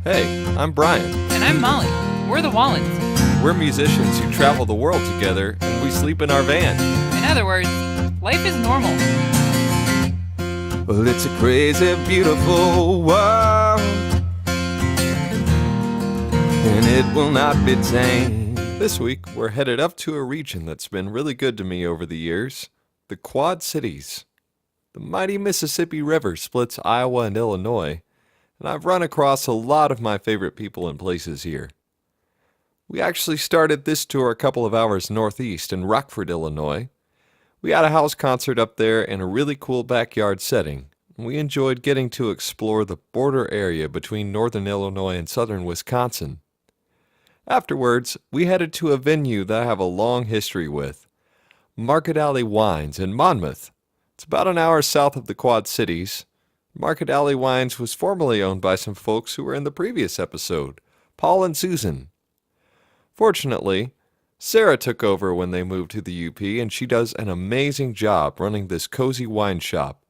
Hey, I'm Brian. And I'm Molly. We're the Wallens. We're musicians who travel the world together, and we sleep in our van. In other words, life is normal. Well, it's a crazy, beautiful world, and it will not be tamed. This week, we're headed up to a region that's been really good to me over the years, the Quad Cities. The mighty Mississippi River splits Iowa and Illinois, and I've run across a lot of my favorite people and places here. We actually started this tour a couple of hours northeast in Rockford, Illinois. We had a house concert up there in a really cool backyard setting. We enjoyed getting to explore the border area between northern Illinois and southern Wisconsin. Afterwards, we headed to a venue that I have a long history with, Alle Wines in Monmouth. It's about an hour south of the Quad Cities. Alle Wines was formerly owned by some folks who were in the previous episode, Paul and Susan. Fortunately, Sarah took over when they moved to the UP, and she does an amazing job running this cozy wine shop.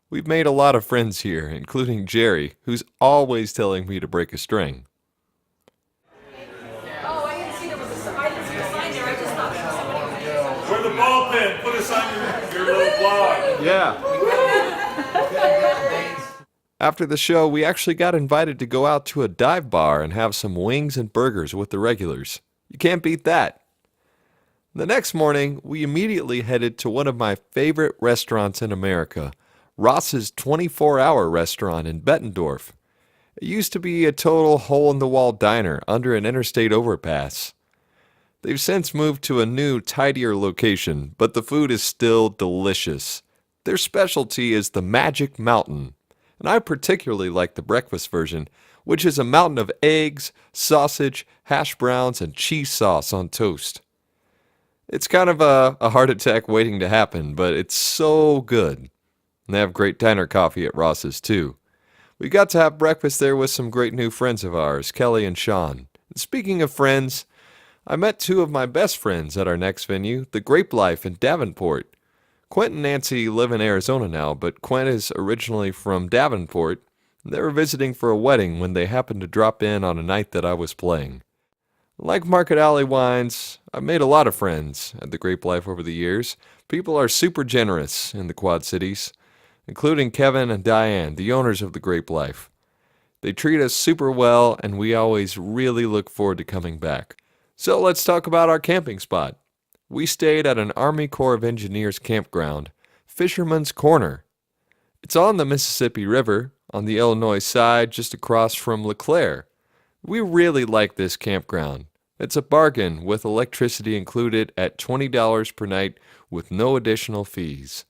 We've made a lot of friends here, including Jerry, who's always telling me to break a string. Oh, I didn't see there was a sign. I didn't see a sign there. I just thought somebody. Where the ball pen? Put us on your little blog. Yeah. After the show, we actually got invited to go out to a dive bar and have some wings and burgers with the regulars. You can't beat that. The next morning, we immediately headed to one of my favorite restaurants in America, Ross's 24-hour restaurant in Bettendorf. It used to be a total hole-in-the-wall diner under an interstate overpass. They've since moved to a new, tidier location, but the food is still delicious. Their specialty is the Magic Mountain, and I particularly like the breakfast version, which is a mountain of eggs, sausage, hash browns, and cheese sauce on toast. It's kind of a heart attack waiting to happen, but it's so good. And they have great diner coffee at Ross's, too. We got to have breakfast there with some great new friends of ours, Kelly and Sean. And speaking of friends, I met two of my best friends at our next venue, the Grape Life in Davenport. Quint and Nancy live in Arizona now, but Quint is originally from Davenport. They were visiting for a wedding when they happened to drop in on a night that I was playing. Like Alle Wines, I've made a lot of friends at the Grape Life over the years. People are super generous in the Quad Cities, including Kevin and Diane, the owners of the Grape Life. They treat us super well, and we always really look forward to coming back. So let's talk about our camping spot. We stayed at an Army Corps of Engineers campground, Fisherman's Corner. It's on the Mississippi River, on the Illinois side, just across from LeClaire. We really like this campground. It's a bargain with electricity included at $20 per night with no additional fees.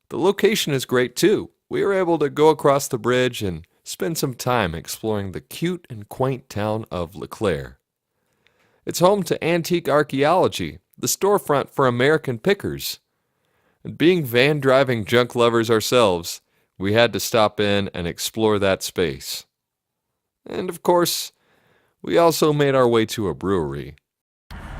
The location is great too. We were able to go across the bridge and spend some time exploring the cute and quaint town of LeClaire. It's home to antique archaeology, the storefront for American pickers. And being van-driving junk lovers ourselves, we had to stop in and explore that space. And of course, we also made our way to a brewery.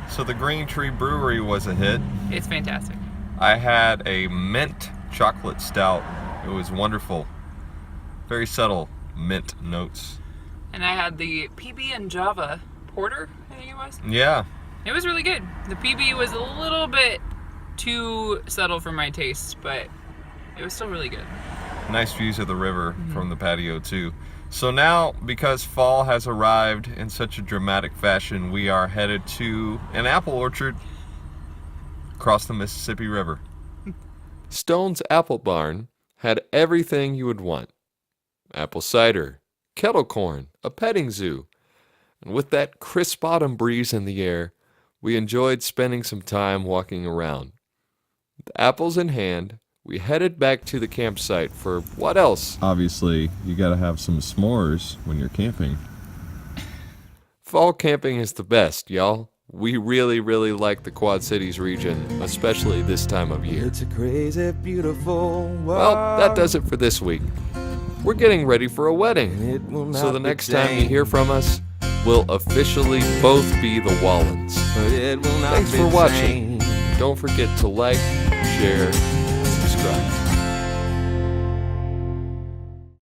So the Green Tree Brewery was a hit. It's fantastic. I had a mint chocolate stout. It was wonderful. Very subtle mint notes. And I had the PB and Java porter, I think it was. Yeah. It was really good. The PB was a little bit too subtle for my taste, but it was still really good. Nice views of the river from the patio too. So now, because fall has arrived in such a dramatic fashion, we are headed to an apple orchard across the Mississippi River. Stone's Apple Barn had everything you would want. Apple cider, kettle corn, a petting zoo. And with that crisp autumn breeze in the air, we enjoyed spending some time walking around. With apples in hand, we headed back to the campsite for what else? Obviously, you gotta have some s'mores when you're camping. Fall camping is the best, y'all. We really, really like the Quad Cities region, especially this time of year. It's a crazy, beautiful world. Well, that does it for this week. We're getting ready for a wedding, so the next time you hear from us, we'll officially both be the Wallens. Thanks for watching. Don't forget to like, share, and subscribe.